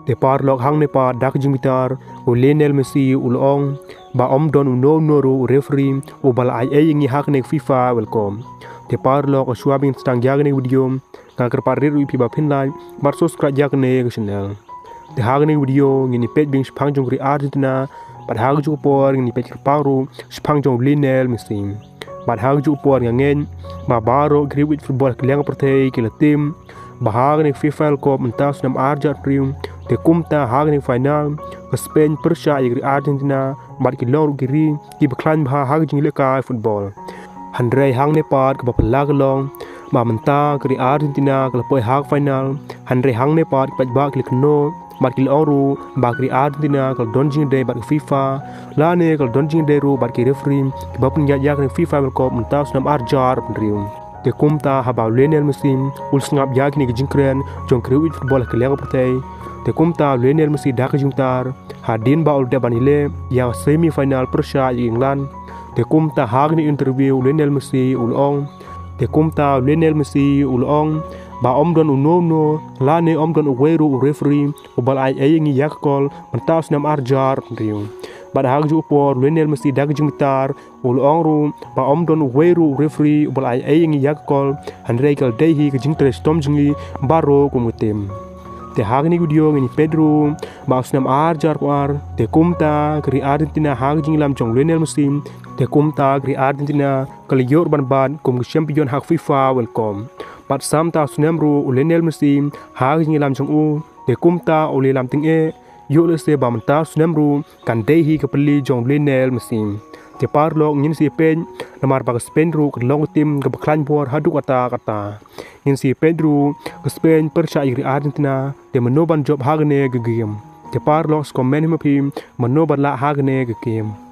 Te parlok hang nepa dak jing Bitar u Lionel Messi ulong ba don noru referee u bal ai ingi hak nek FIFA welcome. Te parlok o swabing stang jagne video ngakar parir u piba Finland bar subscribe jagne channel. Te hagne video ngini page bing spang jong Argentina bad hag ju por ngini page paru spang jong Lionel Messi. Bad hag ju por ngen ma baro grip football kliang pertei kila tim bahag nek FIFA Cup mentas nam Argentina te kumta hag nek final ke Spain Persia igri Argentina bad kilor giri ki beklan bah hag jing leka football. Handrai hang ne pat ke bapalag long ba menta ke Argentina ke poi hag final handrai hang ne pat ke ba klik no bad kil oru ba ke Argentina ke donjing day bad FIFA la ne ke donjing day ru bad ke referee ke bapun ya ke FIFA World Cup mentas nam Arjar pendriu. Te kumta haba Lionel Messi ul snap jak ni jingkren jong kriwit football ke lego pertei. Te kumta Lionel Messi dak jungtar hadin ba ul debanile yang semi final Persia England. Te kumta hag ni interview Lionel Messi ulong. Te kumta Lionel Messi ulong ba don unono la ne don uweru referee ubal ai ngi yakol mentas nam Arjar pendriu. Bad hag ju por Lionel Messi dak jing Bitar ulong ru ba don uweru referee ubal ai ngi yakol handrai kal dehi ke jing tres tom jingi baro kumutim. Te hag ni video ngini Pedro ba snam Arjar kwar te kumta kri Argentina hag jing lam jong Lionel Messi te kumta kri Argentina kal yor ban kum champion hag FIFA welcome. Pat samta sunamru Lionel Messi hag jing lam jong u te kumta uli lam ting e yo le se ba manta sunamru kan dehi ke peli jong Lionel Messi. Te parlok ngin si pen namar ba Spain ru ke long tim ke beklan por haduk kata ngin si Pedro ke Spain Persia igri Argentina te menoban job hagne gegem. Te parlok skomen himapim menoban la hagne gegem.